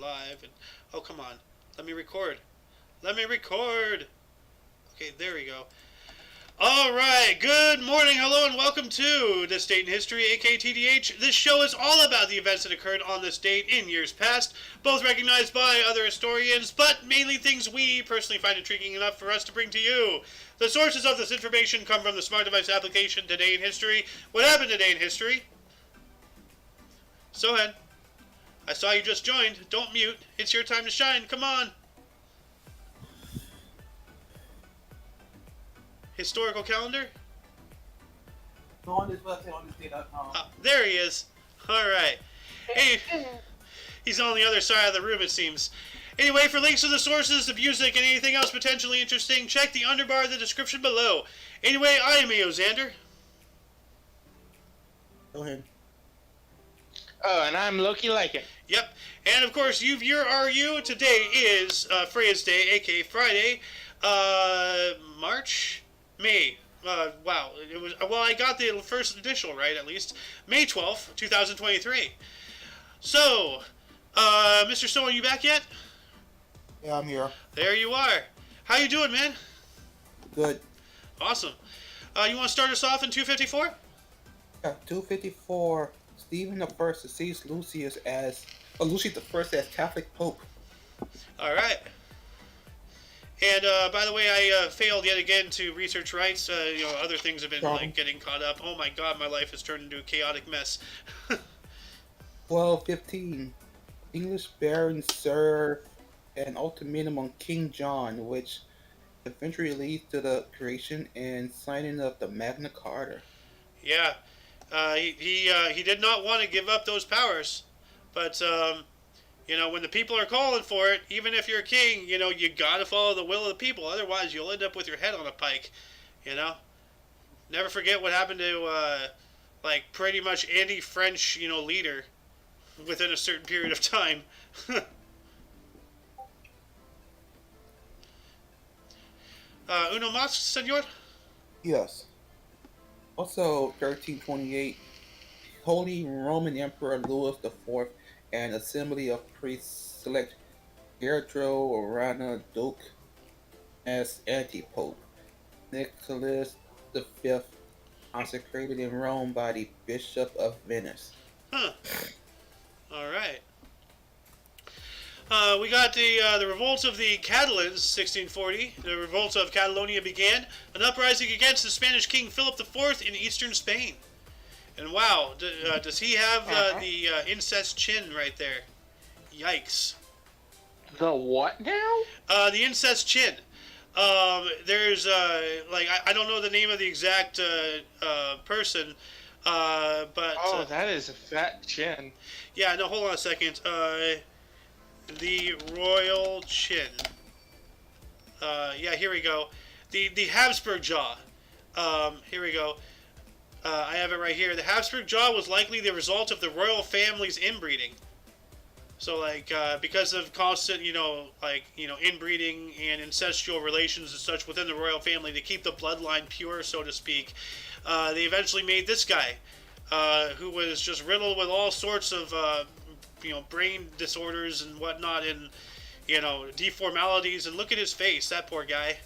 live. And oh, come on. Let me record. Let me record. Okay, there we go. All right. Good morning, hello, and welcome to This Date in History, aka TDH. This show is all about the events that occurred on this date in years past, both recognized by other historians, but mainly things we personally find intriguing enough for us to bring to you. The sources of this information come from the smart device application Today in History. What happened today in history? Sohan, I saw you just joined. Don't mute. It's your time to shine. Come on. Historical calendar? Go on this website on thisday.com. There he is. All right. Hey, he's on the other side of the room, it seems. Anyway, for links to the sources, the music, and anything else potentially interesting, check the underbar of the description below. Anyway, I am Xander. Go ahead. Oh, and I'm Loki like it. Yep. And of course, your RU. Today is Freya's Day, aka Friday. May. Wow. It was, well, I got the first initial right, at least. May 12th, 2023. So, Mr. Stone, are you back yet? Yeah, I'm here. There you are. How you doing, man? Good. Awesome. You want to start us off in 254? Yeah, 254. Stephen I succeeds Lucius as Lucius I as Catholic Pope. All right. And by the way, I failed yet again to research rights. Other things have been like getting caught up. Oh my God, my life has turned into a chaotic mess. 1215. English barons serve an ultimatum on King John, which eventually leads to the creation and signing of the Magna Carta. Yeah. He did not want to give up those powers, but when the people are calling for it, even if you're a king, you gotta follow the will of the people. Otherwise, you'll end up with your head on a pike. Never forget what happened to pretty much any French leader within a certain period of time. Uno mas, senor? Yes. Also, 1328, Holy Roman Emperor Louis IV and Assembly of Priests select Pietro Arana Duke as anti-pope. Nicholas V, consecrated in Rome by the Bishop of Venice. Huh. All right. We got the revolts of the Catalans, 1640. The revolts of Catalonia began, an uprising against the Spanish King Philip IV in eastern Spain. And wow, does he have the incest chin right there? Yikes. The what now? The incest chin. There's, I don't know the name of the exact person, but... Oh, that is a fat chin. Yeah, no, hold on a second. The royal chin. Yeah, here we go. The Habsburg jaw. Here we go. I have it right here. The Habsburg jaw was likely the result of the royal family's inbreeding. So, because of constant, inbreeding and incestual relations and such within the royal family to keep the bloodline pure, so to speak, they eventually made this guy, who was just riddled with all sorts of brain disorders and whatnot, and deformalities. And look at his face, that poor guy.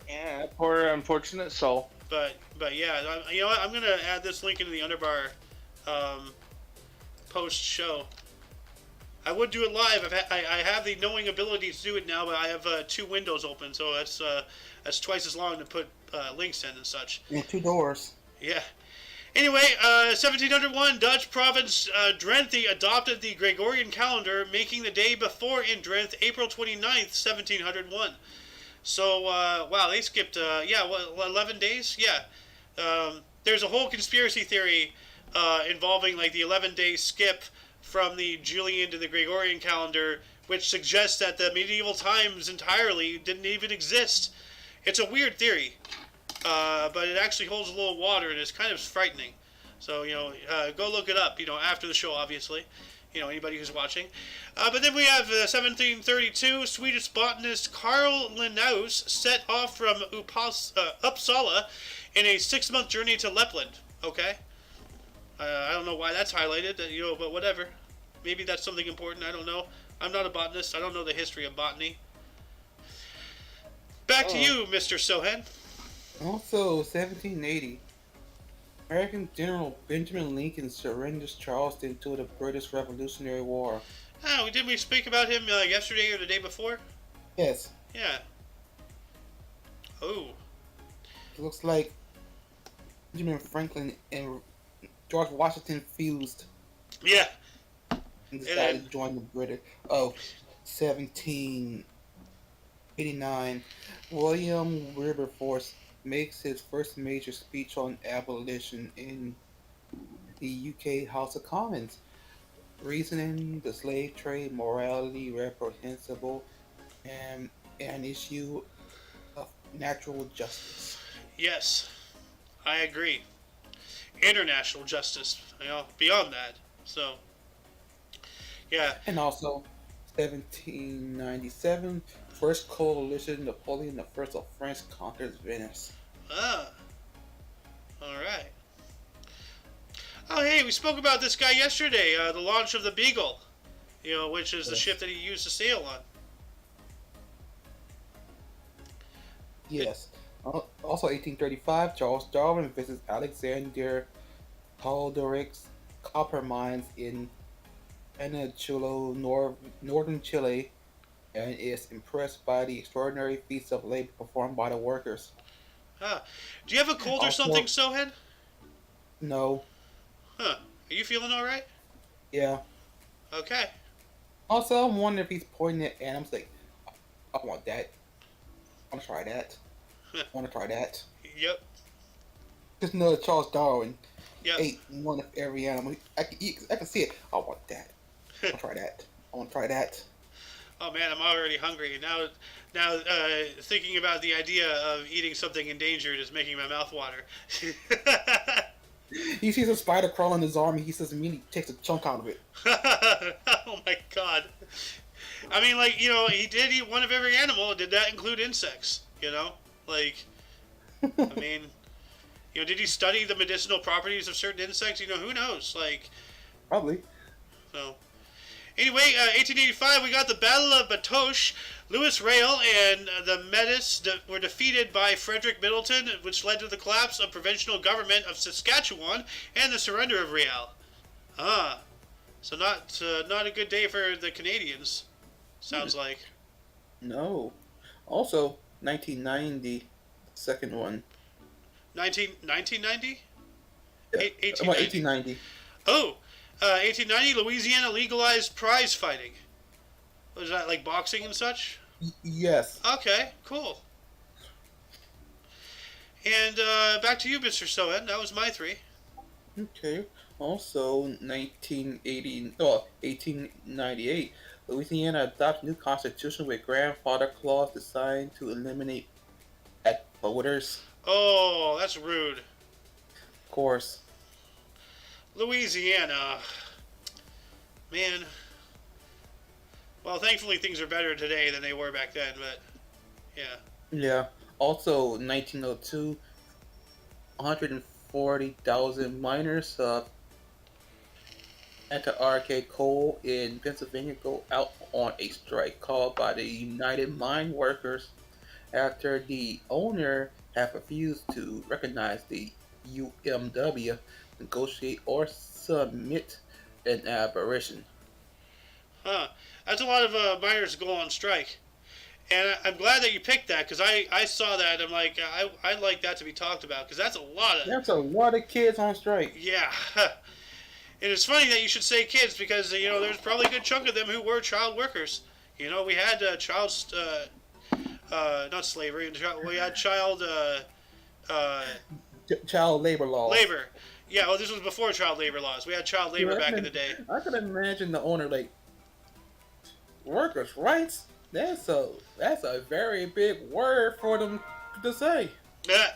Yeah, poor unfortunate soul. But yeah, you know what? I'm gonna add this link into the underbar post show. I would do it live. I have the knowing ability to do it now, but I have 2 windows open, so that's twice as long to put links in and such. And 2 doors. Yeah. Anyway, 1701, Dutch province Drenthe adopted the Gregorian calendar, making the day before in Drenthe April 29th, 1701. So, wow, they skipped, 11 days? Yeah. There's a whole conspiracy theory involving, the 11-day skip from the Julian to the Gregorian calendar, which suggests that the medieval times entirely didn't even exist. It's a weird theory. But it actually holds a little water, and it's kind of frightening. So, go look it up, after the show, obviously. Anybody who's watching. But then we have 1732, Swedish botanist Carl Linnaeus set off from Uppsala in a 6-month journey to Lapland. Okay? I don't know why that's highlighted, but whatever. Maybe that's something important. I don't know. I'm not a botanist. I don't know the history of botany. Back to you, Mr. Sohen. Also, 1780, American General Benjamin Lincoln surrenders Charleston to the British Revolutionary War. Oh, didn't we speak about him yesterday or the day before? Yes, Yeah. Oh. it looks like Benjamin Franklin and George Washington fused Yeah. and And decided then, to join the British. Oh, 1789, William Wilberforce makes his first major speech on abolition in the UK House of Commons, reasoning the slave trade morally reprehensible and an issue of natural justice. yes, I agree. International justice, beyond that. So, yeah. And also, 1797, first coalition Napoleon I of France conquers Venice. Ah, all right. Oh, hey, we spoke about this guy yesterday. The launch of the Beagle, which is the ship Yes. that he used to sail on. Yes. Also, 1835, Charles Darwin visits Alexander Calderic's copper mines in Penichulo, northern Chile, and is impressed by the extraordinary feats of labor performed by the workers. Ah, do you have a cold or something, Also, Sohen? no, Huh? Are you feeling all right? yeah. Okay. Also, I'm wondering if he's pointing at animals like, I want that. I want to try that. I want to try that. Yep. Just know that Charles Darwin Yep. ate one of every animal. I can eat. I can see it. I want that. I want to try that. I want to try that. Oh man, I'm already hungry now. Thinking about the idea of eating something endangered is making my mouth water. He sees a spider crawl in his arm, and he says immediately takes a chunk out of it. Oh my god. I mean, like, he did eat one of every animal. Did that include insects? Like, I mean, did he study the medicinal properties of certain insects? Who knows? Like, Probably. so. Anyway, 1885, we got the Battle of Batoche. Louis Rail and the Metis were defeated by Frederick Middleton, which led to the collapse of provincial government of Saskatchewan and the surrender of Riel. Ah, so not a good day for the Canadians. Sounds like. No. Also, 1990, second one. 1990? Yeah. About 1890. Oh, 1890, Louisiana legalized prize fighting. Was that like boxing and such? Yes. Okay, cool. And back to you, Mr. Soen. That was my three. Okay. Also, 1898, Louisiana adopts new constitution with grandfather clause designed to eliminate black voters. Oh, that's rude. Of course. Louisiana. Man. Well, thankfully things are better today than they were back then, but yeah. Yeah. Also, 1902, 140,000 miners of anti-arcade coal in Pennsylvania go out on a strike called by the United Mine Workers after the owner have refused to recognize the UMW, negotiate, or submit an aberration. Huh. That's a lot of miners go on strike. And I'm glad that you picked that because I saw that and I'm like, I'd like that to be talked about because that's a lot of. That's a lot of kids on strike. Yeah. And it's funny that you should say kids because, there's probably a good chunk of them who were child workers. We had not slavery, we had child Child labor laws. labor. Yeah, well, this was before child labor laws. We had child labor back in the day. I can imagine the owner like workers' rights. That's a very big word for them to say. Yeah.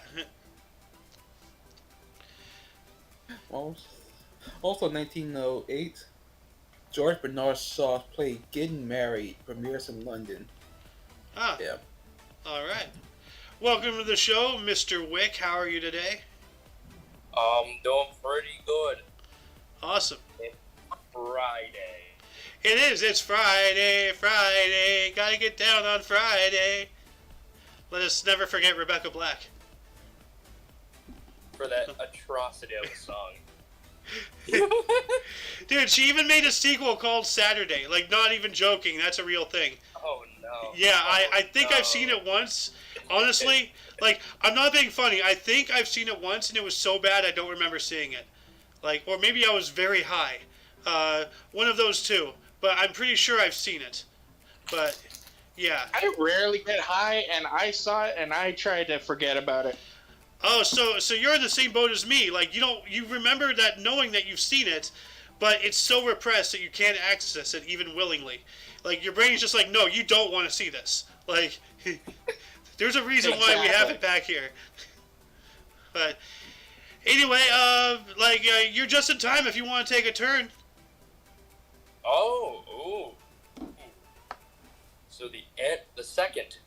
Also, 1908, George Bernard Shaw's play "Getting Married" premieres in London. Ah, Yeah. all right. Welcome to the show, Mr. Wick. How are you today? Doing pretty good. Awesome. It's Friday. It is. It's Friday, Friday. Gotta get down on Friday. Let us never forget Rebecca Black. For that atrocity of a song. Dude, she even made a sequel called Saturday. Like, not even joking. That's a real thing. Oh no. Yeah, Oh, I think no. I've seen it once. Honestly, like, I'm not being funny. I think I've seen it once, and it was so bad I don't remember seeing it. Like, or maybe I was very high. One of those two. But I'm pretty sure I've seen it. But, yeah. I rarely get high, and I saw it, and I tried to forget about it. Oh, so you're in the same boat as me. Like, you remember that knowing that you've seen it, but it's so repressed that you can't access it even willingly. Like, your brain's just like, no, you don't want to see this. Like, there's a reason why we have it back here. But anyway, you're just in time if you want to take a turn. Oh, ooh. So the second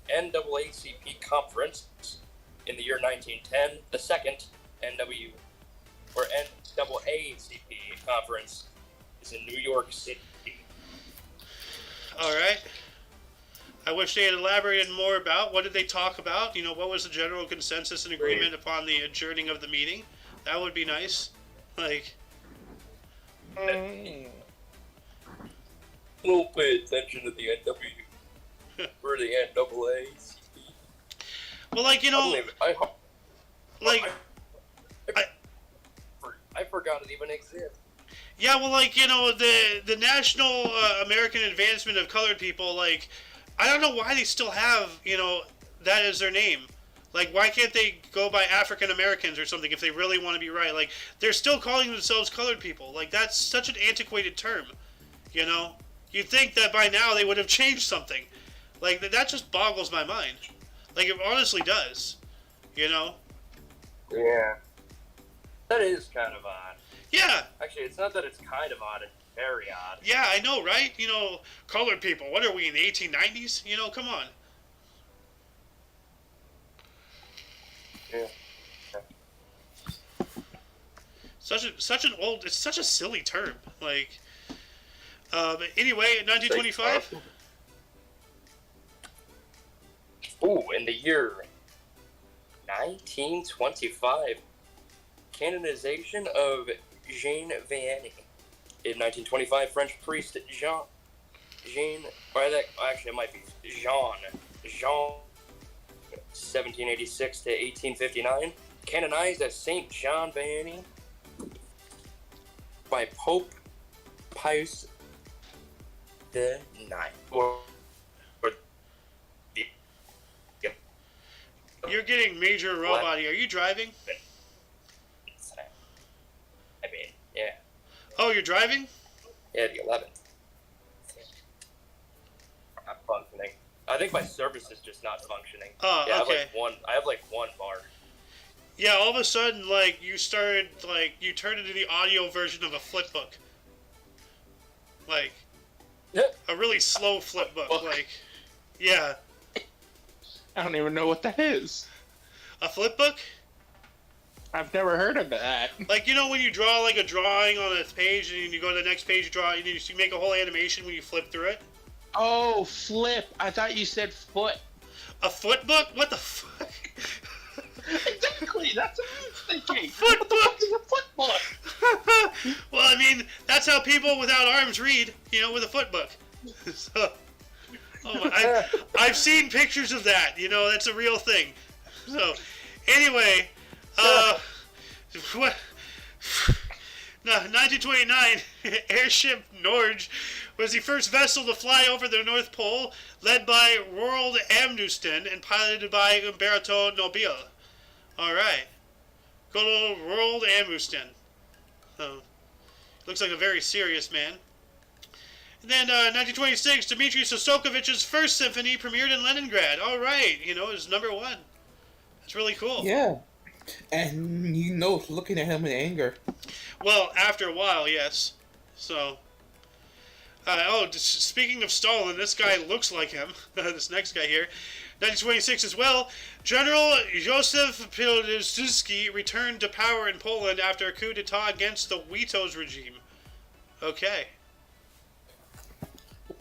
NAACP conference in the year 1910, the second NAACP conference is in New York City. All right. I wish they had elaborated more about what did they talk about. What was the general consensus and agreement upon the adjourning of the meeting? That would be nice. Like, Don't pay attention to the NW or the NAACP. well, like I forgot it even exists. yeah, well, like the National American Advancement of Colored People. Like, I don't know why they still have that as their name. Like, why can't they go by African Americans or something if they really want to be right? Like, they're still calling themselves colored people. Like, that's such an antiquated term. You'd think that by now they would have changed something. Like, that just boggles my mind. Like, it honestly does. Yeah. That is kind of odd. Yeah. Actually, it's not that it's kind of odd, it's very odd. Yeah, I know, right? Colored people. What are we, in the 1890s? Come on. Yeah. It's such a silly term. Like, but anyway, in 1925. Ooh, in the year 1925, canonization of Jean Vianney. In 1925, French priest Jean, actually it might be Jean, 1786 to 1859, canonized as Saint John Vianney by Pope Pius the Ninth. You're getting major robot-y. Are you driving? I mean, yeah. Oh, you're driving? Yeah, the 11th. Not functioning. I think my service is just not functioning. Oh, yeah, okay. I have like one bar. Yeah, all of a sudden, like, you turned into the audio version of a flipbook. Like, a really slow flipbook. Like, yeah. I don't even know what that is. A flipbook? I've never heard of that. Like, when you draw, like, a drawing on a page, and you go to the next page, you draw, and you make a whole animation when you flip through it? Oh, flip. I thought you said foot. A footbook? What the fuck? Exactly, that's what I was thinking. Footbook? What the fuck is a footbook? Well, I mean, that's how people without arms read, with a footbook. So, I've seen pictures of that. That's a real thing. So, anyway, what? No, 1929, airship Norge was the first vessel to fly over the North Pole, led by Roald Amundsen and piloted by Umberto Nobile. All right, good old Roald Amundsen. Looks like a very serious man. And then 1926, Dmitri Shostakovich's first symphony premiered in Leningrad. All right, it was number one. That's really cool. Yeah. And looking at him in anger. Well, after a while, yes. So, speaking of Stalin, this guy looks like him. This next guy here. 1926 as well. General Józef Piłsudski returned to power in Poland after a coup d'etat against the Witos regime. Okay.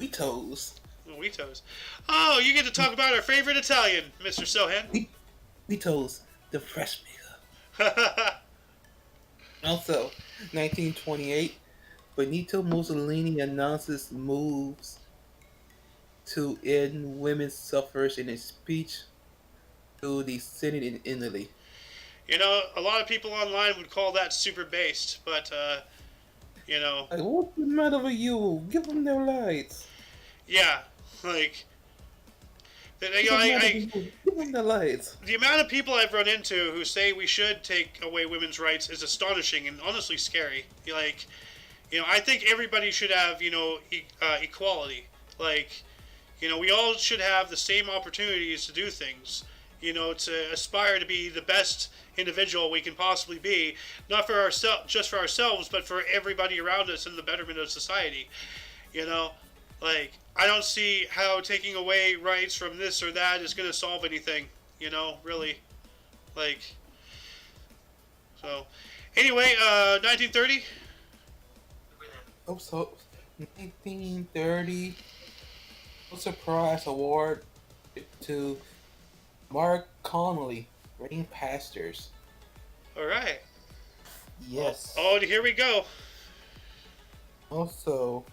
Vito's. Weetos. Oh, you get to talk about our favorite Italian, Mr. Sohan. Vito's, the fresh maker. Also, 1928, Benito Mussolini announces moves to end women's suffrage in a speech to the Senate in Italy. You know, a lot of people online would call that super based, but, you know, Like, what's the matter with you? Give them their lights. yeah, like, What's the matter with you? Give them their lights. the amount of people I've run into who say we should take away women's rights is astonishing and honestly scary. Like, you know, I think everybody should have, you know, equality. Like, you know, we all should have the same opportunities to do things. You know, to aspire to be the best individual we can possibly be, not for ourselves, just for ourselves, but for everybody around us and the betterment of society. You know, like, I don't see how taking away rights from this or that is going to solve anything. You know, really, like. So, anyway, 1930. Oh, so 1930, a surprise award to Mark Connolly, Rain Pastors. All right. Yes. Oh, here we go. Also,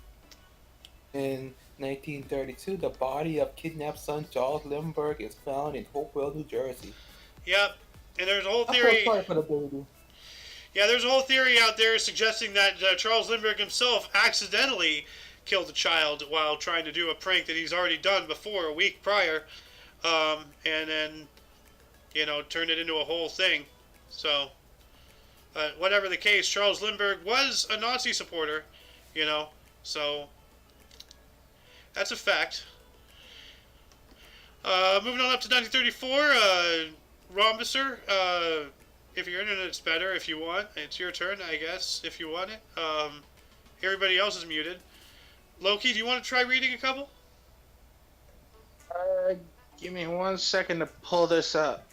in 1932, the body of kidnapped son Charles Lindbergh is found in Hopewell, New Jersey. Yep. And there's a whole I feel theory. sorry for the baby. Yeah, there's a whole theory out there suggesting that Charles Lindbergh himself accidentally killed a child while trying to do a prank that he's already done before a week prior, and then, you know, turned it into a whole thing. So, whatever the case, Charles Lindbergh was a Nazi supporter, you know, so that's a fact. Moving on up to 1934, Rhombuser, if your internet's better, if you want, it's your turn, I guess, if you want it. Everybody else is muted. Loki, do you want to try reading a couple? Give me 1 second to pull this up.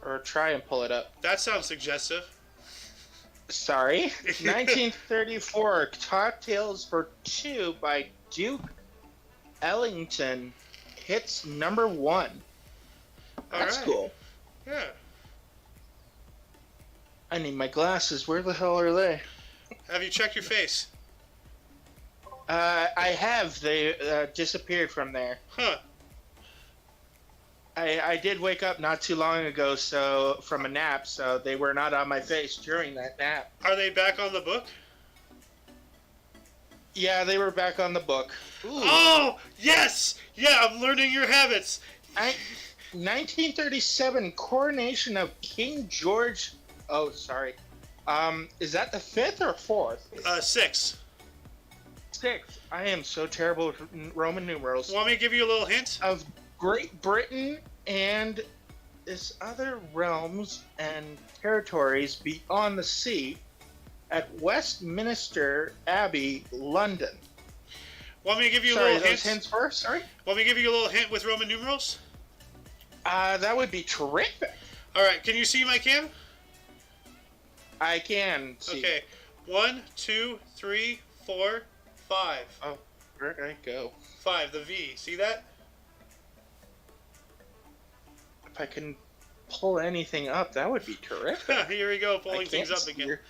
Or try and pull it up. That sounds suggestive. Sorry. 1934, Cocktails for Two by Duke Ellington hits #1. That's Alright. cool. Yeah. I need my glasses. Where the hell are they? Have you checked your face? I have. They disappeared from there. Huh. I did wake up not too long ago, so from a nap, so they were not on my face during that nap. Are they back on the book? Yeah, they were back on the book. Ooh. Oh, yes! Yeah, I'm learning your habits. 1937, coronation of King George. Oh, sorry. Is that the 5th or 4th? 6. 6th. I am so terrible with Roman numerals. Want me to give you a little hint? Of Great Britain and its other realms and territories beyond the sea at Westminster Abbey, London. Want me to give you a Sorry, little those hint? hints first? Sorry? Want me to give you a little hint with Roman numerals? That would be terrific. Alright, can you see my cam? I can see. Okay. 1, 2, 3, 4, 5. Oh, where'd I go? 5, the V. See that? If I can pull anything up, that would be terrific. Here we go, I pulling can't things up see again. your-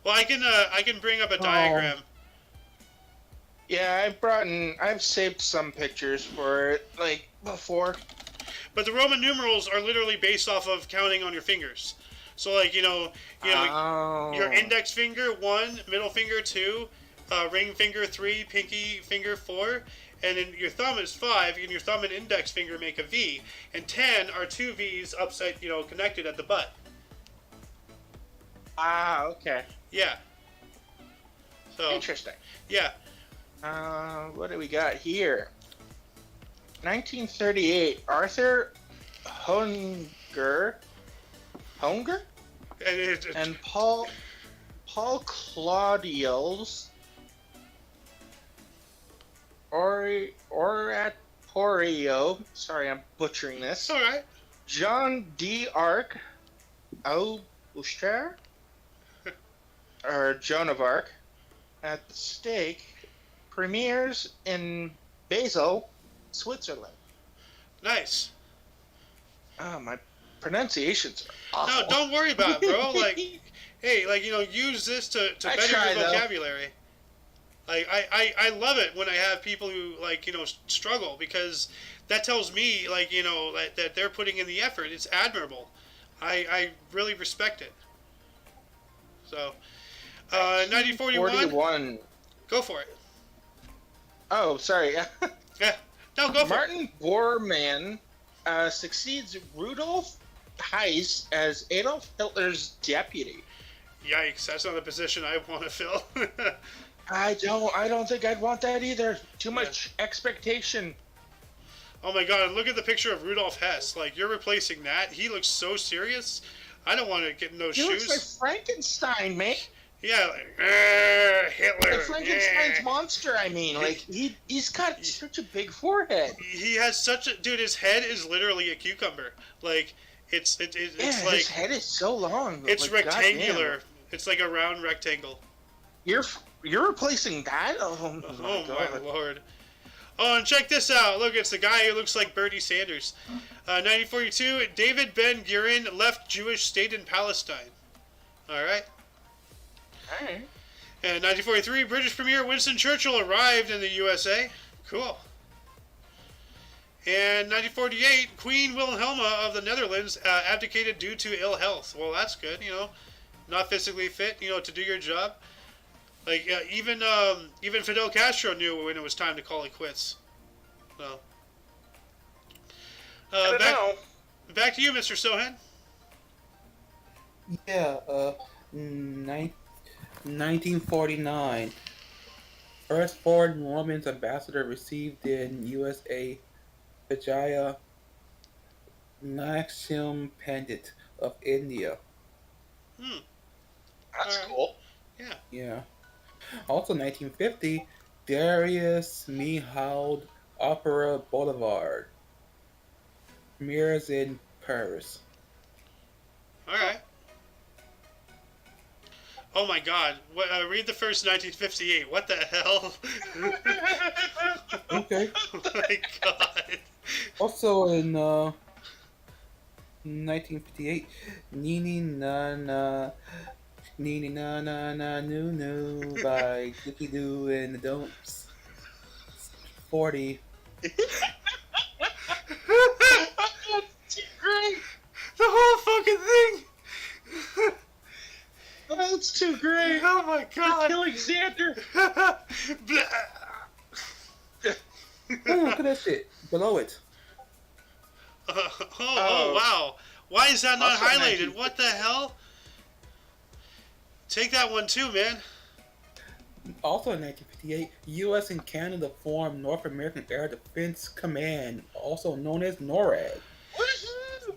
Well, I can bring up a diagram. Yeah, I've saved some pictures for it, like, before. But the Roman numerals are literally based off of counting on your fingers. So, like, you know, Oh. your index finger 1, middle finger 2, ring finger 3, pinky finger 4, and then your thumb is 5, and your thumb and index finger make a V, and 10 are 2 V's upside, you know, connected at the butt. Okay. Yeah. So Interesting. yeah. What do we got here? 1938, Arthur Honger and Paul Claudius Oratorio. Sorry, I'm butchering this. It's all right. John D. Arc, Auguster, or Joan of Arc, at the stake premieres in Basel, Switzerland. Nice. My pronunciations are No, awful. don't worry about it, bro. Like, hey, like, use this to I better try, your though. vocabulary. Like, I love it when I have people who, like, struggle, because that tells me, like, that they're putting in the effort. It's admirable. I really respect it. So, 1941. 41. Go for it. Oh, sorry. Yeah. No, go for it. Martin Bormann succeeds Rudolf Heiss as Adolf Hitler's deputy. Yikes! That's not a position I want to fill. I don't think I'd want that either. Too much expectation. Oh my God! Look at the picture of Rudolf Hess. Like, you're replacing that. He looks so serious. I don't want to get in those He shoes. looks like Frankenstein, mate. Yeah, like, Hitler. Like Frankenstein's yeah. monster. I mean, like he's got such a big forehead. He has such a dude. His head is literally a cucumber. Like, it's Yeah, like his head is so long. it's like, rectangular. goddamn. It's like a round rectangle. You're replacing that? Oh Oh God. my lord. Oh, and check this out. Look, it's the guy who looks like Bernie Sanders. 1942, David Ben-Gurion left Jewish state in Palestine. All right. All right. And 1943, British Premier Winston Churchill arrived in the USA. Cool. And 1948, Queen Wilhelmina of the Netherlands abdicated due to ill health. Well, that's good, not physically fit, to do your job. Like, even Fidel Castro knew when it was time to call it quits. So, I don't know. back to you, Mr. Sohan. Yeah, 1949. First foreign woman's ambassador received in USA Vijaya Maxim Pandit of India. That's Alright. cool. Yeah. Yeah. Also 1950, Darius Mihaud Opera Boulevard premieres in Paris. All right. Oh my God! Read the first 1958. What the hell? Okay. Oh my God! Also in 1958, Nini Na Na Noo Noo by Dookie Doo and the Don'ts. 40. That's great. The whole fucking thing. That's too great. Oh my God! Killing Xander. Oh, look at that shit. Below it. Oh wow! Why is that not Also highlighted? What the hell? Take that one too, man. Also in 1958, U.S. and Canada formed North American Air Defense Command, also known as NORAD.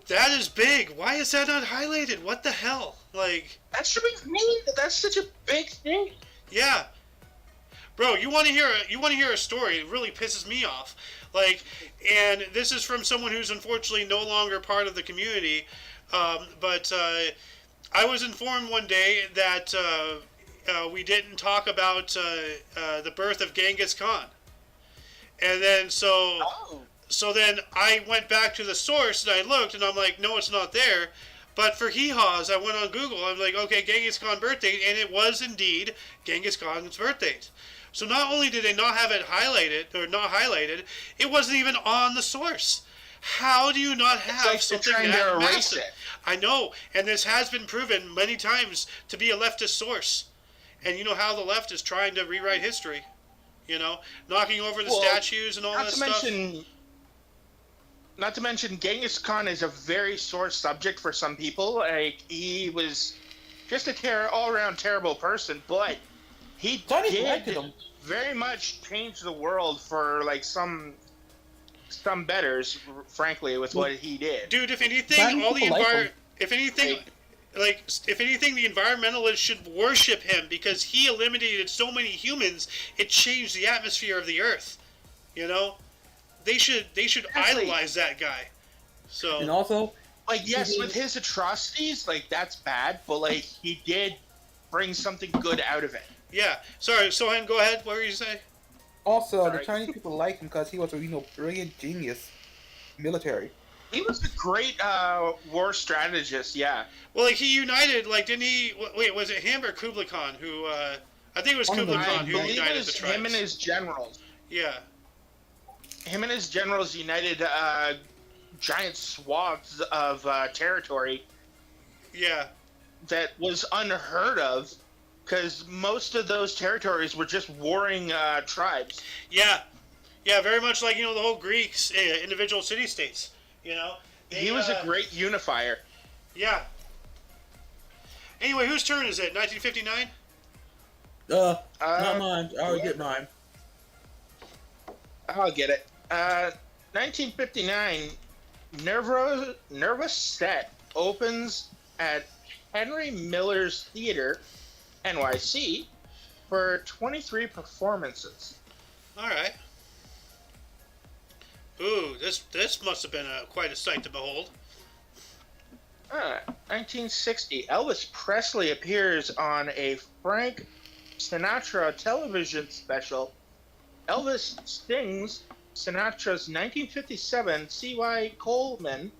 That is big. Why is that not highlighted? What the hell? Like, That should be me. That's such a big thing. yeah, bro. You want to hear a story? It really pisses me off. Like, and this is from someone who's unfortunately no longer part of the community. But I was informed one day that we didn't talk about the birth of Genghis Khan, and then So then I went back to the source and I looked and I'm like, no, it's not there. But for hee-haws, I went on Google. I'm like, okay, Genghis Khan birth date, and it was indeed Genghis Khan's birth date. So not only did they not have it highlighted, it wasn't even on the source. How do you not have It's like something they're trying that to erase massive? it. I know, and this has been proven many times to be a leftist source. And you know how the left is trying to rewrite history. Knocking over the statues and all that stuff. Not to mention, Genghis Khan is a very sore subject for some people. Like, he was just a all-around terrible person, but he Chinese liked did him. very much change the world for, like, some betters, frankly, with what he did. Dude, if anything, Chinese all the people like him. if anything, the environmentalists should worship him because he eliminated so many humans. It changed the atmosphere of the earth. They should Exactly. idolize that guy. So And also, Like, yes, with his atrocities, like, that's bad, but, like, he did bring something good out of it. yeah. Sorry, Sohan, go ahead. What were you saying? Also, the Sorry. Chinese people liked him because he was a brilliant genius, military. He was a great war strategist. Yeah. Well, like he united, like didn't he? Wait, was it him or Kublai Khan who? I think it was One of them. Kublai I Khan who believe it united was the tribes. him and his generals. Yeah, Him and his generals united giant swaths of territory yeah, that was unheard of, because most of those territories were just warring tribes. yeah, yeah. Very much like the whole Greeks, individual city-states. He was a great unifier. Yeah. Anyway, whose turn is it? 1959. Not mine. I already get mine. I'll get it. 1959, Nervous Set opens at Henry Miller's Theater, NYC, for 23 performances. All right. Ooh, this must have been quite a sight to behold. 1960, Elvis Presley appears on a Frank Sinatra television special. Elvis sings Sinatra's 1957 C.Y. Coleman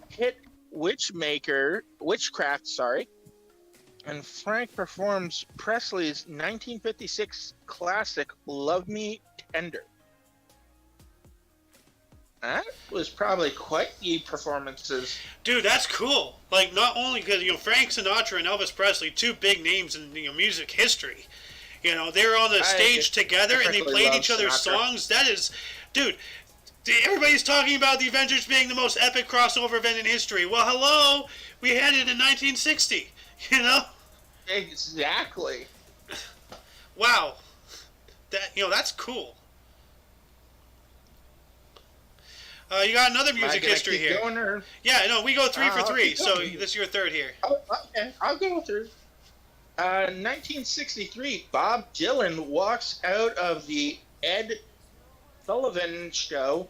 hit Witchcraft, and Frank performs Presley's 1956 classic Love Me Tender. That was probably quite the performances. Dude, that's cool. Like, not only because Frank Sinatra and Elvis Presley, two big names in music history. They were on the stage together and they played each other's songs. That is, dude. Everybody's talking about the Avengers being the most epic crossover event in history. Well, hello, we had it in 1960. Exactly. Wow, that's cool. You got another music history here. Yeah, no, we go 3 for 3, so this is your third here. Oh, okay, I'll go through. 1963, Bob Dylan walks out of the Ed Sullivan Show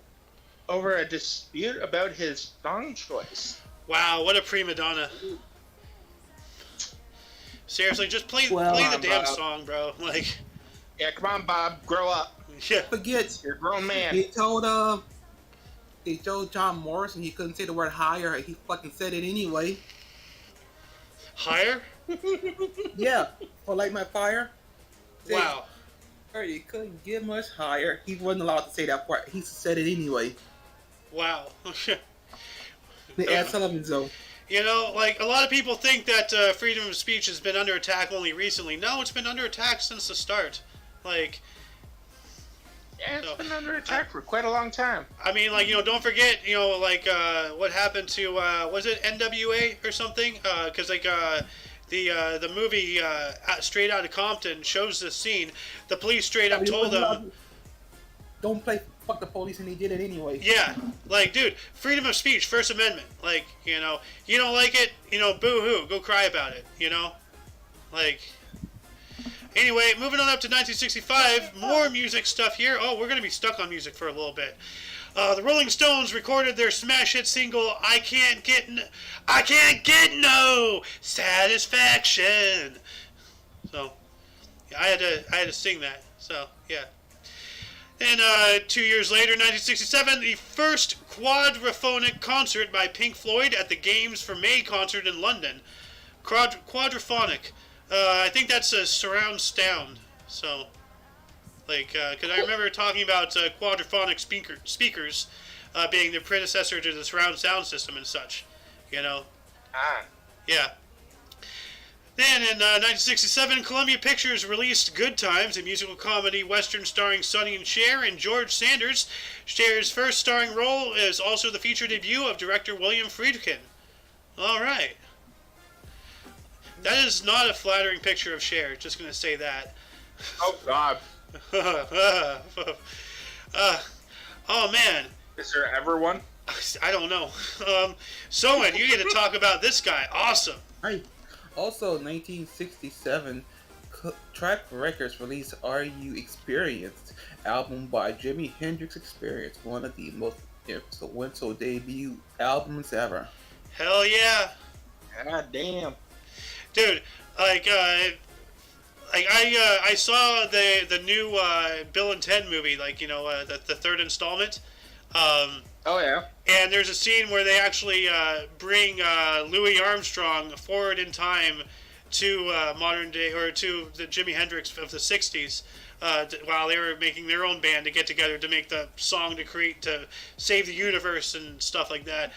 over a dispute about his song choice. Wow, what a prima donna. Seriously, just play the damn song, bro. Like, yeah, come on, Bob, grow up. Yeah. Forget. You're a grown man. He told John Morrison he couldn't say the word higher. He fucking said it anyway. Higher? Yeah, or like my fire. Wow. He couldn't get much higher. He wasn't allowed to say that part. He said it anyway. Wow. The Ed Sullivan Zone. Like, a lot of people think that freedom of speech has been under attack only recently. No, it's been under attack since the start. Like... Yeah, it's been under attack for quite a long time. I mean, like, don't forget, what happened to, was it NWA or something? Because, the movie Straight Outta Compton shows this scene. The police straight up told them... Don't play fuck the police, and he did it anyway. Yeah, like, dude, freedom of speech, First Amendment. Like, you don't like it, boo-hoo, go cry about it, Like... Anyway, moving on up to 1965, more music stuff here. Oh, we're going to be stuck on music for a little bit. The Rolling Stones recorded their smash hit single, I Can't Get No Satisfaction. So, yeah, I had to sing that. So, yeah. And 2 years later, 1967, the first quadraphonic concert by Pink Floyd at the Games for May concert in London. Quadraphonic. I think that's a surround sound. So, like, because I remember talking about quadraphonic speakers being the predecessor to the surround sound system and such. Yeah. Then in 1967, Columbia Pictures released Good Times, a musical comedy western starring Sonny and Cher and George Sanders. Cher's first starring role is also the feature debut of director William Friedkin. All right. That is not a flattering picture of Cher, just going to say that. Oh, God. Oh, man. Is there ever one? I don't know. Soen, you get to talk about this guy. Awesome. Right. Also, 1967, Track Records released Are You Experienced? Album by Jimi Hendrix Experience, one of the most influential debut albums ever. Hell yeah. God damn. Dude, like, like I saw the new Bill and Ted movie, like the third installment. Oh yeah. And there's a scene where they actually bring Louis Armstrong forward in time to modern day, or to the Jimi Hendrix of the '60s, while they were making their own band to get together to make the song to save the universe and stuff like that.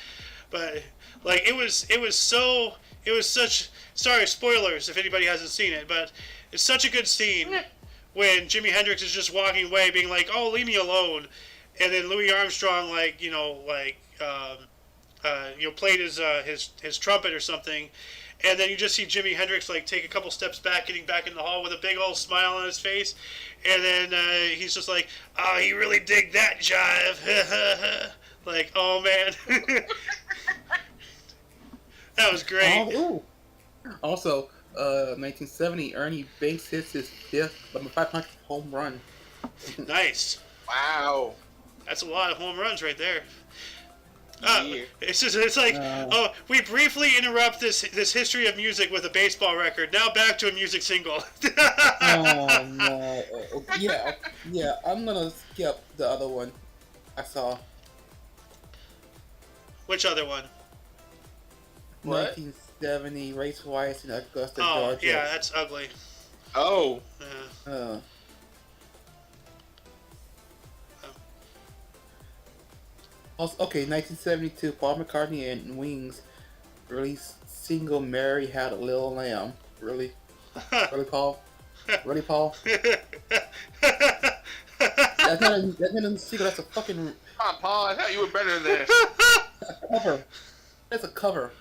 But like it was such, sorry, spoilers if anybody hasn't seen it, but it's such a good scene when Jimi Hendrix is just walking away being like, "Oh, leave me alone." And then Louis Armstrong, played his trumpet or something, and then you just see Jimi Hendrix like take a couple steps back, getting back in the hall with a big old smile on his face, and then he's just like, "Oh, he really dig that jive." Like, oh man, that was great. Ooh. Also, 1970, Ernie Banks hits his 500th home run. Nice. Wow. That's a lot of home runs right there. Yeah. It's like, we briefly interrupt this history of music with a baseball record. Now back to a music single. Oh no! Yeah. I'm gonna skip the other one I saw. Which other one? What? 1970 Race Wise in Augusta, Oh, Georgia. yeah, that's ugly. Oh. Uh, Also, 1972, Paul McCartney and Wings released single "Mary Had a Little Lamb." Really, Paul? Really, Paul? That's not a single. That's a fucking Come on, Paul. I thought you were better than this. cover. That's a cover.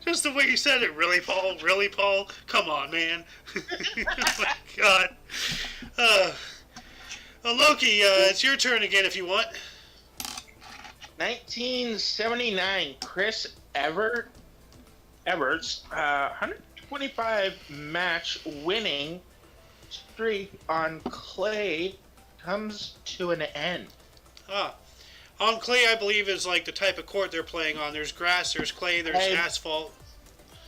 Just the way you said it, really, Paul? Really, Paul? Come on, man. Oh my God. Well, Loki, it's your turn again if you want. 1979, Chris Everts, 125 match winning streak on clay comes to an end. On clay, I believe, is like the type of court they're playing on. There's grass, there's clay, there's asphalt.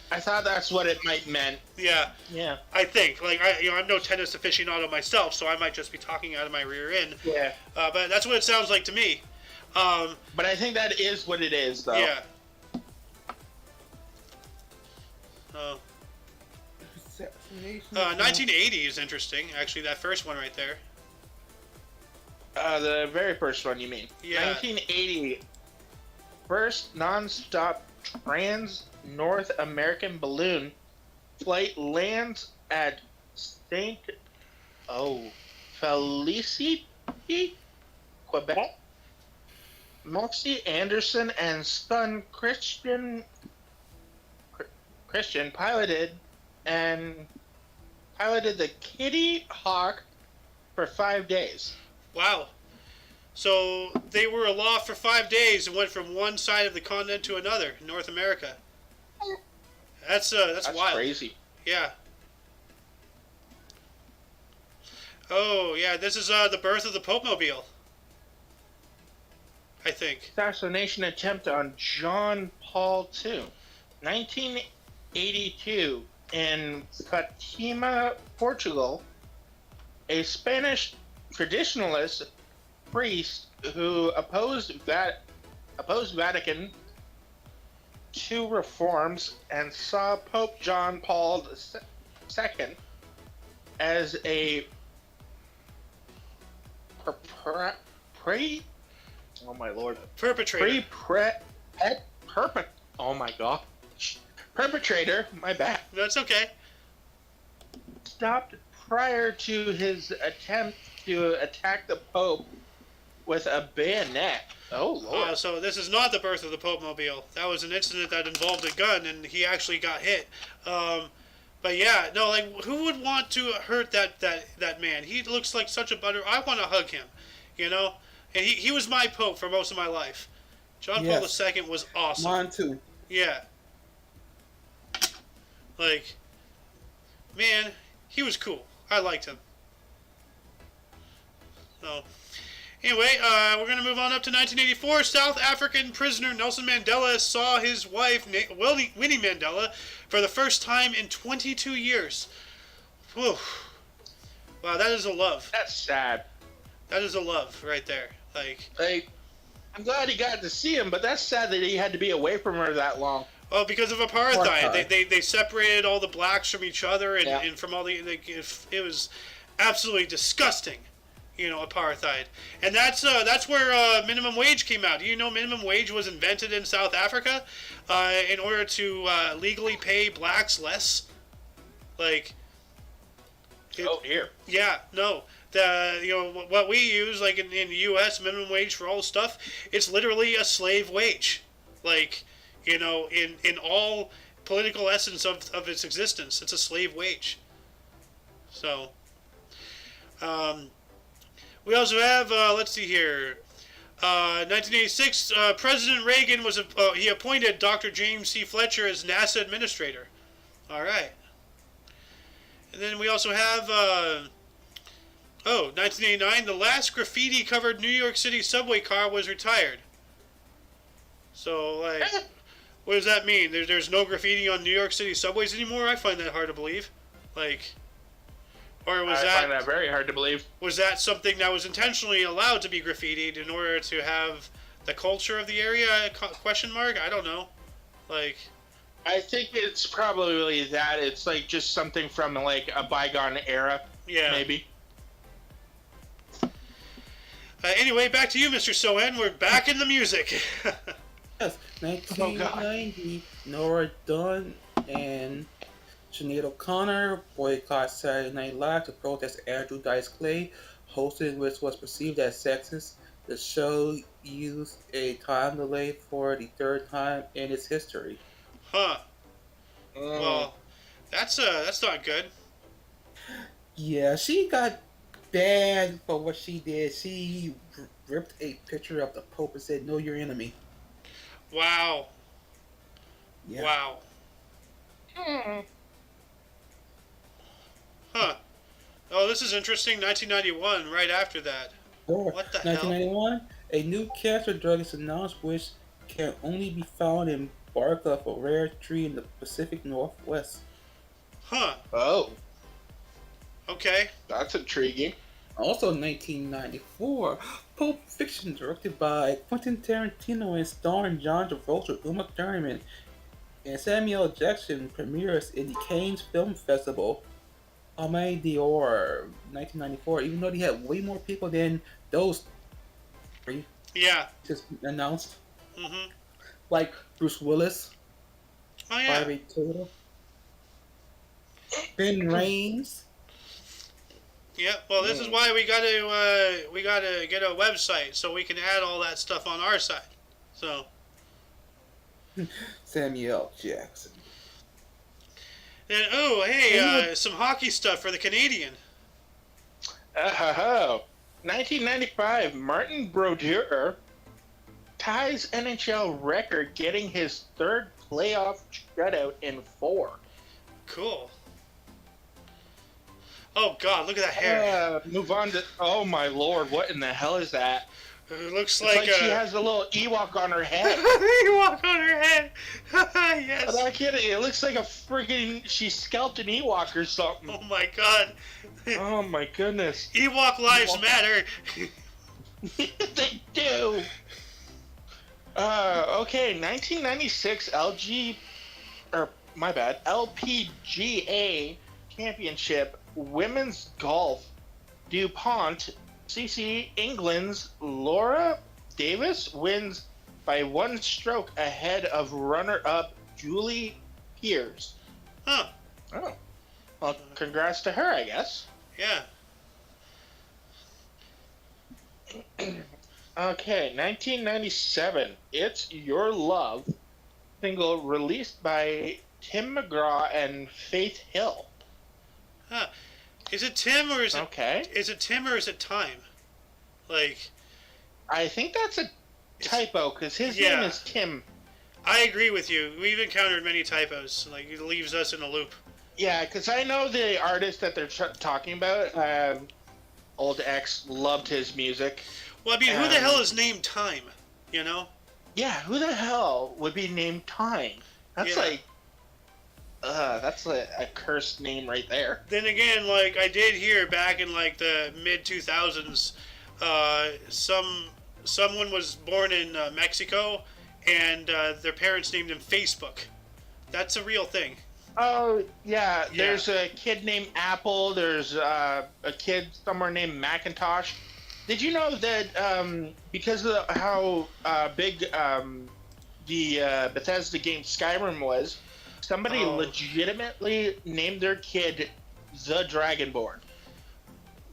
I thought that's what it might meant. Yeah. Yeah. I think. Like, I'm no tennis aficionado myself, so I might just be talking out of my rear end. Yeah. But that's what it sounds like to me. But I think that is what it is, though. Yeah. 1980 is interesting, actually, that first one right there. The very first one, you mean? Yeah. 1980, first non-stop trans-North American balloon flight lands at St. Felicity, Quebec. Moxie Anderson and son Christian piloted the Kitty Hawk for 5 days. Wow. So they were aloft for 5 days and went from one side of the continent to another, North America. That's wild. Crazy. Yeah. Oh, yeah, this is the birth of the Pope Mobile. I think. Assassination attempt on John Paul II. 1982, in Fatima, Portugal, a Spanish traditionalist priest who opposed Vatican II reforms and saw Pope John Paul II as a oh my lord. Perpetrator. Oh my god. Perpetrator, my bad. That's okay. Stopped prior to his attempt to attack the Pope with a bayonet. Oh lord. So this is not the birth of the Pope Mobile. That was an incident that involved a gun and he actually got hit. But yeah, no, like, who would want to hurt that man? He looks like such a butter. I want to hug him, you know? And he was my Pope for most of my life. John Paul II was awesome. Mine too. Yeah. Like, man, he was cool. I liked him. So, Anyway, we're going to move on up to 1984. South African prisoner Nelson Mandela saw his wife, Winnie Mandela, for the first time in 22 years. Whew. Wow, that is a love. That's sad. That is a love right there. Like, I'm glad he got to see him, but that's sad that he had to be away from her that long. oh, because of apartheid. They separated all the blacks from each other and from all the... It was absolutely disgusting. You know, apartheid. And that's where minimum wage came out. Do you know minimum wage was invented in South Africa in order to legally pay blacks less? Like... Oh, here. Yeah, no. What we use, like in the U.S., minimum wage for all stuff, it's literally a slave wage. Like, you know, in all political essence of its existence, it's a slave wage. So, we also have, let's see here, 1986, President Reagan he appointed Dr. James C. Fletcher as NASA administrator. All right. And then we also have, 1989, the last graffiti-covered New York City subway car was retired. So, like, what does that mean? There's no graffiti on New York City subways anymore? I find that hard to believe. Like, or was I find that very hard to believe. Was that something that was intentionally allowed to be graffitied in order to have the culture of the area? Question mark? I don't know. Like... I think it's probably that. It's like just something from like a bygone era. Yeah. Maybe. Anyway, back to you, Mr. Soen. We're back in the music. Yes, 1990, Nora Dunn and Sinead O'Connor boycott Saturday Night Live to protest Andrew Dice Clay, hosted which was perceived as sexist. The show used a time delay for the third time in its history. Huh. Well, that's not good. Yeah, she got banned for what she did. She ripped a picture of the Pope and said, "Know your enemy." Wow. Yeah. Wow. Huh. Oh, this is interesting. 1991, right after that. Or What the 1991, a new cancer drug is announced which can only be found in bark of a rare tree in the Pacific Northwest. Huh. Oh, Okay. that's intriguing. Also 1994, Pulp Fiction, directed by Quentin Tarantino and starring John Travolta, Uma Thurman, and Samuel L. Jackson, premieres in the Cannes Film Festival. Palme d'Or, 1994, even though they had way more people than those three Yeah. just announced. Mm-hmm. Like Bruce Willis, Oh, yeah. Barbie Total, Ben Rames. Yeah. Well, this is why we gotta get a website so we can add all that stuff on our side. So. Samuel L. Jackson. And some hockey stuff for the Canadian. 1995, Martin Brodeur ties NHL record, getting his third playoff shutout in 4. Cool. Oh God, look at that hair. Move on to. Oh my lord, what in the hell is that? It looks It's like she has a little Ewok on her head. Ewok on her head. Yes. I'm not kidding. It looks like a freaking. She scalped an Ewok or something. Oh my God. Oh my goodness. Ewok lives matter. They do. Okay, 1996 LPGA Championship Women's Golf. DuPont CC England's Laura Davis wins by 1 stroke ahead of runner-up Julie Pearce. Huh. Oh. Well, congrats to her, I guess. Yeah. Okay, 1997. It's Your Love single released by Tim McGraw and Faith Hill. Huh. Is it Tim or is it Okay. Is it Tim or is it Time? Like, I think that's a typo because his Yeah. name is Tim. I agree with you. We've encountered many typos. Like, it leaves us in a loop. Yeah, because I know the artist that they're talking about. old ex loved his music. Well, I mean, who the hell is named Time? You know? Yeah, who the hell would be named Time? That's Yeah. like, that's a cursed name right there. Then again, like I did hear back in like the mid 2000s, someone was born in Mexico, and their parents named him Facebook. That's a real thing. Oh yeah, Yeah. there's a kid named Apple. There's a kid somewhere named Macintosh. Did you know that because of how big the Bethesda game Skyrim was, somebody legitimately named their kid the Dragonborn.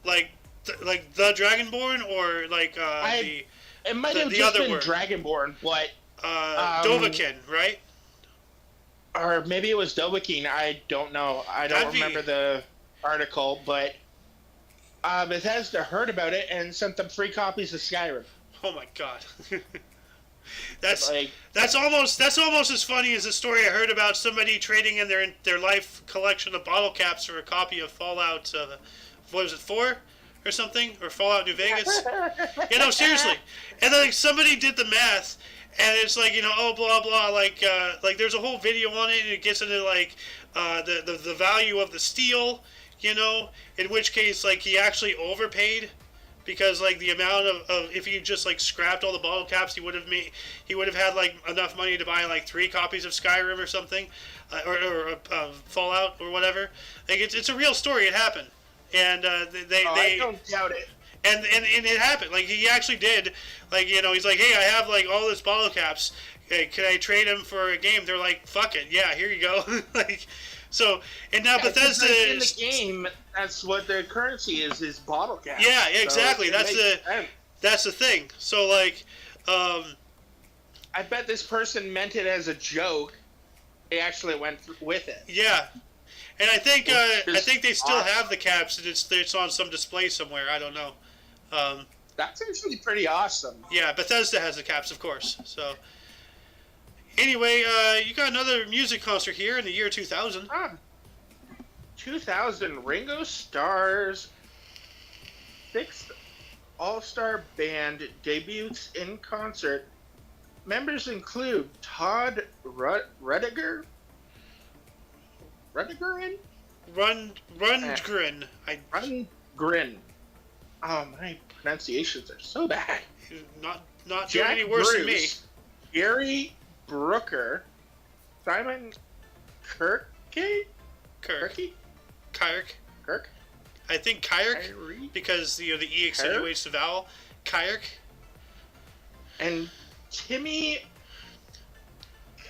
Like the Dragonborn, or like It might have the just other been word. Dragonborn, but Dovahkiin, right? or maybe it was Dovahkiin. I don't know. I don't remember the article, but Bethesda heard about it and sent them free copies of Skyrim. Oh my god. That's Like, that's almost as funny as the story I heard about somebody trading in their life collection of bottle caps for a copy of Fallout. What was it, 4 or something, or Fallout New Vegas? Yeah, no, seriously. And then like, somebody did the math, and it's like, oh blah blah, like there's a whole video on it, and it gets into like the value of the steel, in which case like he actually overpaid. Because like the amount of if he just like scrapped all the bottle caps, he would have had like enough money to buy like 3 copies of Skyrim or something, or Fallout or whatever. Like it's a real story. It happened, and I don't doubt it. And it happened. Like he actually did. Like he's like, hey, I have like all this bottle caps. Hey, can I trade them for a game? They're like, fuck it, yeah, here you go. Like. So, and now Bethesda in the game, that's what their currency is bottle caps. Yeah, exactly. So that's the thing. So like, I bet this person meant it as a joke. They actually went with it. Yeah, and I think they still have the caps, and it's on some display somewhere. I don't know. That's actually pretty awesome. Yeah, Bethesda has the caps, of course. So. Anyway, you got another music concert here in the year 2000. 2000, Ringo Starr's 6th All-Star Band debuts in concert. Members include Todd Rundgren? Rundgren. Rundgren. Oh, my pronunciations are so bad. Not doing any worse than me. Gary Brooker, Simon Kirk. I think Kyrk, because the E accentuates the vowel. Kyrk. And Timmy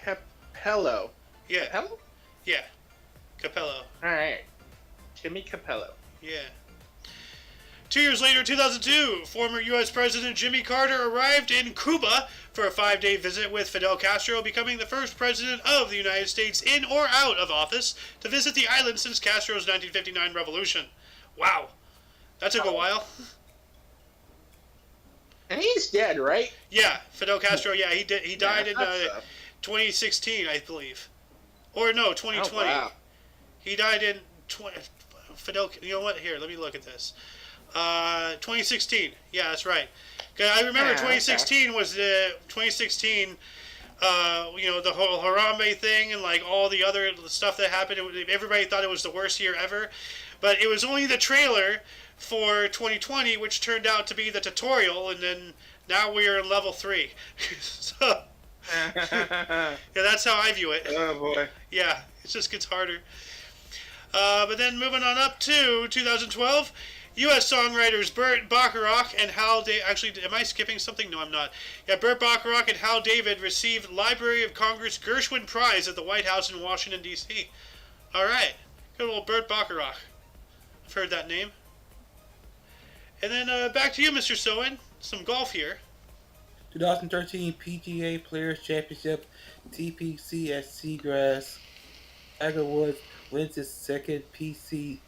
Capello. Yeah. Capello? Yeah. Capello. All right. Timmy Capello. Yeah. 2 years later, 2002, former U.S. President Jimmy Carter arrived in Cuba for a 5-day visit with Fidel Castro, becoming the first president of the United States in or out of office to visit the island since Castro's 1959 revolution. Wow. That took a while. And he's dead, right? Yeah, Fidel Castro, yeah, he did. He died in 2016, I believe. Or no, 2020. Oh, wow. He died in Fidel, you know what? Here, let me look at this. 2016. Yeah, that's right. I remember 2016 was the 2016. The whole Harambe thing and like all the other stuff that happened. Everybody thought it was the worst year ever, but it was only the trailer for 2020, which turned out to be the tutorial, and then now we're in level 3. So yeah, that's how I view it. Oh boy. Yeah, it just gets harder. But then moving on up to 2012. U.S. songwriters Burt Bacharach and Hal David... Actually, am I skipping something? No, I'm not. Yeah, Burt Bacharach and Hal David received Library of Congress Gershwin Prize at the White House in Washington, D.C. All right. Good old Burt Bacharach. I've heard that name. And then back to you, Mr. Sowen. Some golf here. 2013 PGA Players Championship, TPC at Seagrass. Tiger Woods wins his second PC,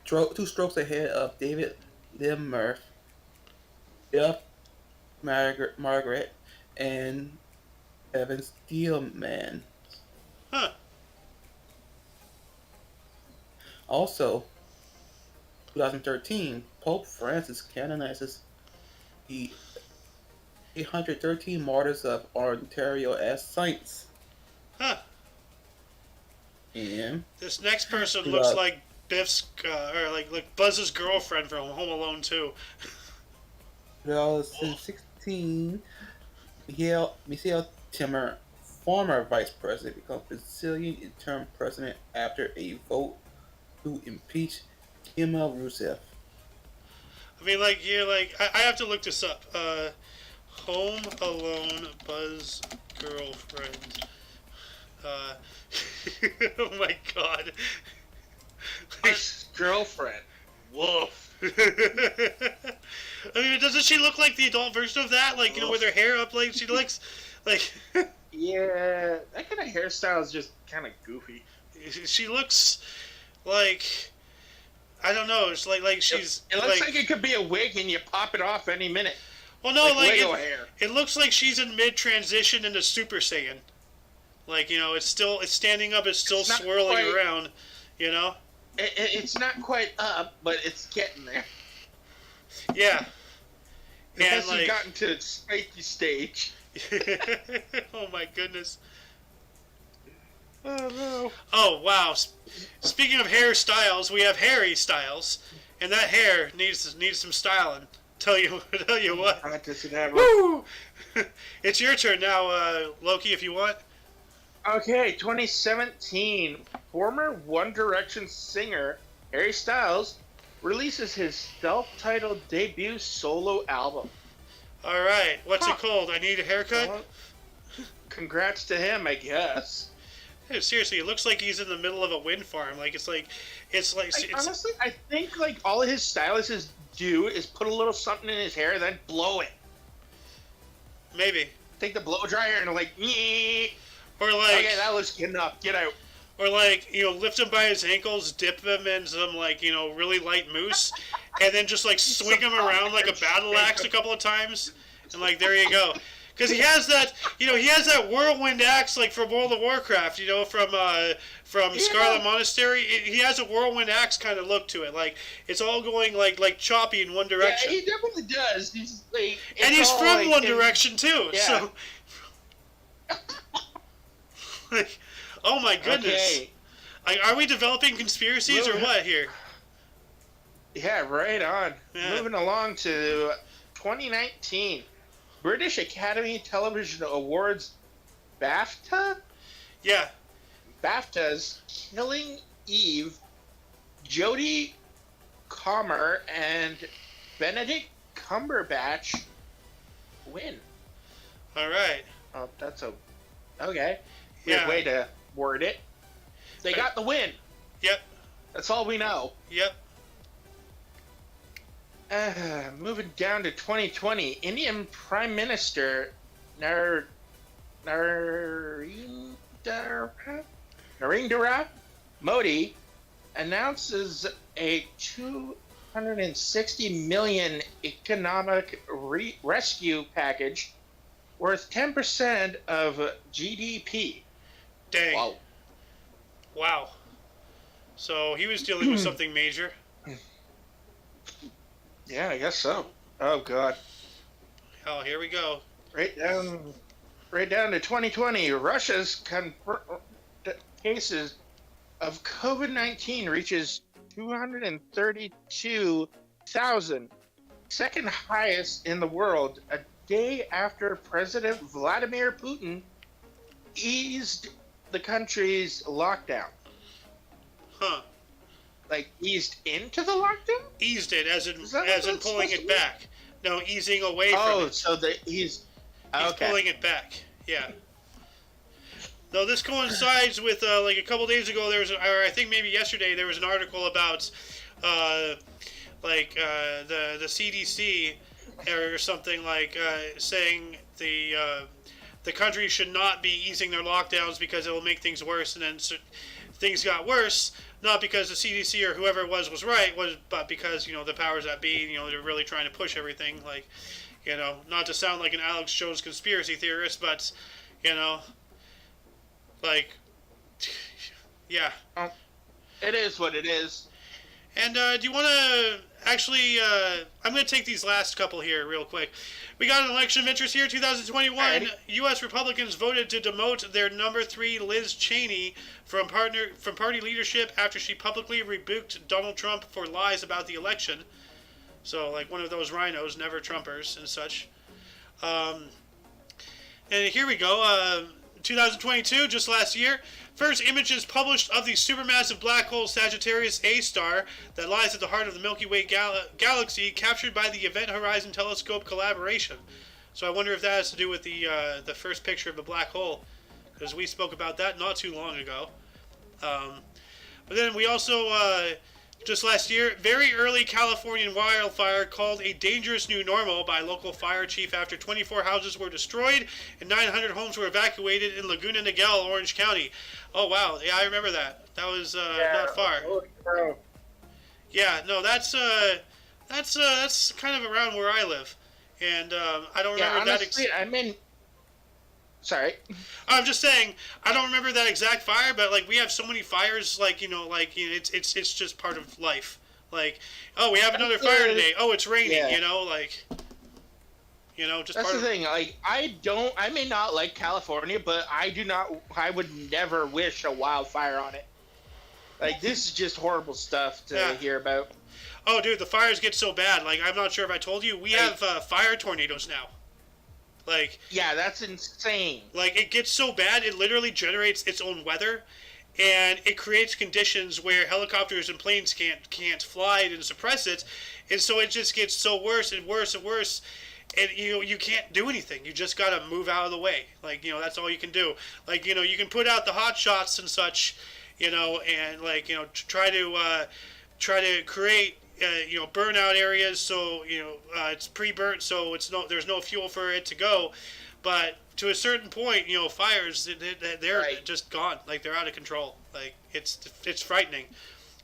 2 strokes ahead of David Lim Murph, Jeff Margaret, and Evan Steelman. Huh. Also, 2013, Pope Francis canonizes the 813 martyrs of Ontario as saints. Huh. And This next person looks 2000 like Biff's, or like Buzz's girlfriend from Home Alone 2. 2016, Michel Timmer, former vice president, becomes Brazilian interim president after a vote to impeach Dilma Rousseff. I mean, like, you're like, I have to look this up. Home Alone Buzz girlfriend. Uh, oh my god. His girlfriend. Woof. I mean, doesn't she look like the adult version of that? Like, you know, with her hair up, like, she looks like. Yeah, that kind of hairstyle is just kind of goofy. She looks like. I don't know. It's like she's. It looks like it could be a wig and you pop it off any minute. Well, no, like Lego hair. it looks like she's in mid transition into Super Saiyan. Like, you know, it's standing up, it's still It's not swirling quite- around. You know. It's not quite up, but it's getting there. Yeah. It And hasn't like. gotten to its spiky stage. Oh my goodness. Oh no. Oh wow. Speaking of hairstyles, we have Harry Styles, and that hair needs some styling. Tell you what. Does it have Woo! It's your turn now, Loki, if you want. Okay, 2017. Former One Direction singer Harry Styles releases his self-titled debut solo album. All right. What's Huh. it called? I need a haircut. Well, congrats to him, I guess. Hey, seriously, it looks like he's in the middle of a wind farm. Like it's like. Honestly, I think like all his stylists do is put a little something in his hair, then blow it. Maybe. Take the blow dryer and like, "Nyeh." Or like. Okay, that looks good enough. Get out. Or like, you know, lift him by his ankles, dip him in some like, you know, really light mousse, and then just like swing him around like a battle axe a couple of times, and like there you go. Because he has that, you know, he has that whirlwind axe like from World of Warcraft, you know, from Scarlet Monastery. He has a whirlwind axe kind of look to it, like it's all going like choppy in one direction. Yeah, he definitely does. He's like, And he's all, from like, One in- Direction too. Yeah. So, like, oh my goodness. Okay. Like, are we developing conspiracies or what here? Yeah, right on. Yeah. Moving along to 2019. British Academy Television Awards BAFTA? Yeah. BAFTA's Killing Eve, Jodie Comer, and Benedict Cumberbatch win. All right. Oh, that's a... Okay. Yeah. Weird way to word it. They got the win. Yep. That's all we know. Yep. Moving down to 2020, Indian Prime Minister Narendra Modi announces a 260 million economic rescue package worth 10% of GDP. Dang. Wow. Wow. So he was dealing with something major. Yeah, I guess so. Oh God. Oh, here we go. Right down to 2020. Russia's cases of COVID-19 reaches 232,000, second highest in the world, a day after President Vladimir Putin eased the country's lockdown. Huh. Like eased into the lockdown? Eased it as in Is that what that's pulling supposed it to be? back. No, easing away from Oh, it. so that he's He's okay. pulling it back. Yeah. Though this coincides with like a couple days ago, there was, or I think maybe yesterday, there was an article about the CDC or something like saying the country should not be easing their lockdowns because it will make things worse, and then things got worse. Not because the CDC or whoever it was right, but because, you know, the powers that be, you know, they're really trying to push everything. Like, you know, not to sound like an Alex Jones conspiracy theorist, but, you know, like, yeah. It is what it is. And do you want to actually? I'm going to take these last couple here real quick. We got an election of interest here, 2021. Alrighty. U.S. Republicans voted to demote their number 3 Liz Cheney from party leadership after she publicly rebuked Donald Trump for lies about the election. So, like one of those rhinos, never Trumpers and such. And here we go. 2022, just last year. First images published of the supermassive black hole Sagittarius A star that lies at the heart of the Milky Way galaxy, captured by the Event Horizon Telescope collaboration. So I wonder if that has to do with the first picture of the black hole, because we spoke about that not too long ago. But then we also, just last year, very early Californian wildfire called a dangerous new normal by local fire chief after 24 houses were destroyed and 900 homes were evacuated in Laguna Niguel, Orange County. Oh, wow. Yeah, I remember that. That was not far. Yeah, no, that's kind of around where I live. And I don't remember honestly, sorry. I'm just saying, I don't remember that exact fire, but like we have so many fires, it's just part of life. Like, oh, we have another fire today. Oh, it's raining. Yeah. Just That's part the thing. Like, I may not like California, but I would never wish a wildfire on it. Like, this is just horrible stuff to hear about. Oh, dude, the fires get so bad. Like, I'm not sure if I told you, we have fire tornadoes now. Like, yeah, that's insane. Like, it gets so bad, it literally generates its own weather, and it creates conditions where helicopters and planes can't fly and suppress it, and so it just gets so worse and worse and worse, and you can't do anything. You just gotta move out of the way. Like, that's all you can do. Like, you can put out the hot shots and such, and like, try to create burnout areas, so it's pre-burnt, so there's no fuel for it to go. But to a certain point, fires, they're just gone. Like, they're out of control. Like, it's frightening.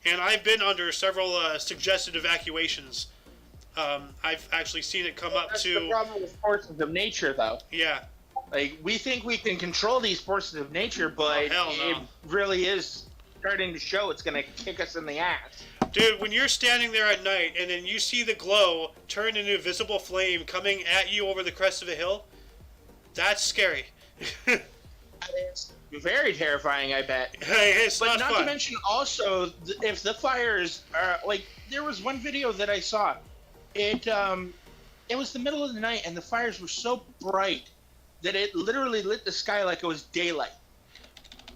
And I've been under several suggested evacuations. I've actually seen it come up to. That's the problem with forces of nature, though. Yeah. Like, we think we can control these forces of nature, but it really is starting to show it's going to kick us in the ass. Dude, when you're standing there at night and then you see the glow turn into a visible flame coming at you over the crest of a hill, that's scary. It's very terrifying, I bet. Hey, it's but not fun. To mention also, if the fires are, like, there was one video that I saw. It was the middle of the night and the fires were so bright that it literally lit the sky like it was daylight.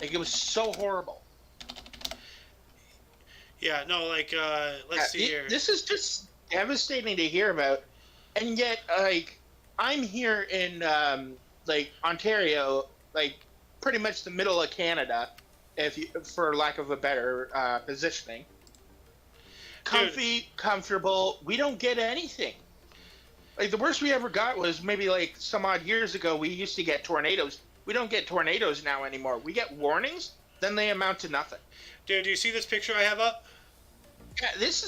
Like, it was so horrible. Yeah, no, like, let's see here. This is just devastating to hear about. And yet, like, I'm here in, like, Ontario, like, pretty much the middle of Canada, for lack of a better positioning. Comfortable. We don't get anything. Like, the worst we ever got was maybe, like, some odd years ago, we used to get tornadoes. We don't get tornadoes now anymore. We get warnings, then they amount to nothing. Dude, do you see this picture I have up? Yeah, this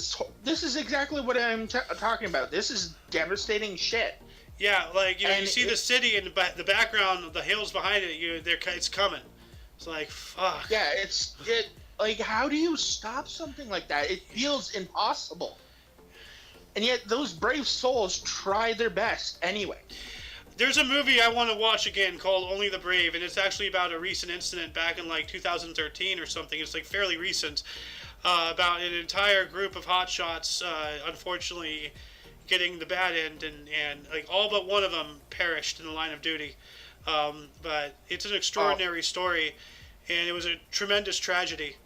is exactly what I'm talking about. This is devastating shit. Yeah, like, you see the city in the background, the hills behind it. It's coming. It's like, fuck. Yeah, like, how do you stop something like that? It feels impossible. And yet, those brave souls try their best anyway. There's a movie I want to watch again called Only the Brave, and it's actually about a recent incident back in, like, 2013 or something. It's, like, fairly recent. About an entire group of hotshots, unfortunately, getting the bad end, and like all but one of them perished in the line of duty. But it's an extraordinary story, and it was a tremendous tragedy.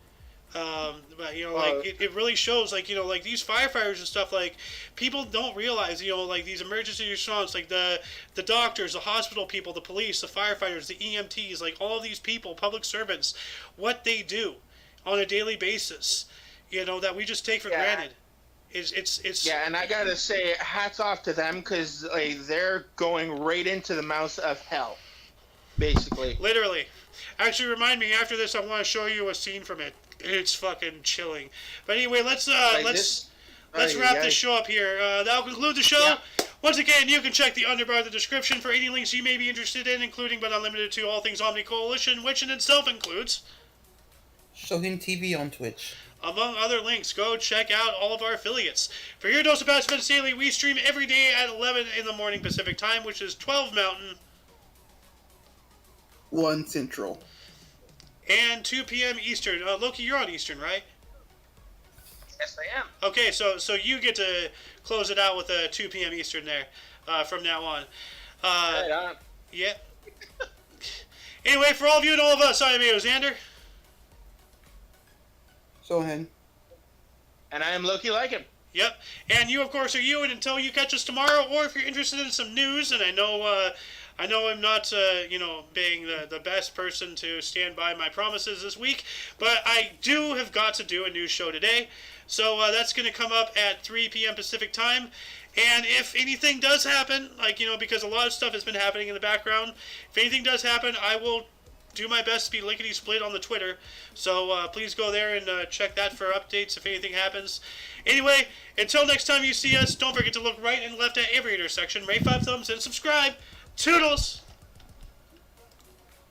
But like it really shows, like like these firefighters and stuff. Like, people don't realize, like these emergency response, like the doctors, the hospital people, the police, the firefighters, the EMTs, like all of these people, public servants, what they do on a daily basis, that we just take for granted. It's yeah, and I gotta say, hats off to them, because like they're going right into the mouth of hell, basically. Literally. Actually, remind me after this. I want to show you a scene from it. It's fucking chilling. But anyway, let's wrap this show up here. That'll conclude the show. Yeah. Once again, you can check the underbar of the description for any links you may be interested in, including but not limited to all things Omni Coalition, which in itself includes Shohin TV on Twitch. among other links. Go check out all of our affiliates. For your dose of Past Events Daily, we stream every day at 11 in the morning Pacific Time, which is 12 Mountain, 1 Central, and 2 p.m. Eastern. Loki, you're on Eastern, right? Yes, I am. Okay, so you get to close it out with 2 p.m. Eastern there from now on. Right on. Yeah. Anyway, for all of you and all of us, I am Xander. Sohan. And I am Loki like him. Yep. And you, of course, are you. And until you catch us tomorrow, or if you're interested in some news, and I know I'm not, being the best person to stand by my promises this week, but I have got to do a news show today. So that's going to come up at 3 p.m. Pacific Time. And if anything does happen, because a lot of stuff has been happening in the background, if anything does happen, I will do my best to be lickety-split on the Twitter. So please go there and check that for updates if anything happens. Anyway, until next time you see us, don't forget to look right and left at every intersection, rate 5 thumbs, and subscribe. Toodles!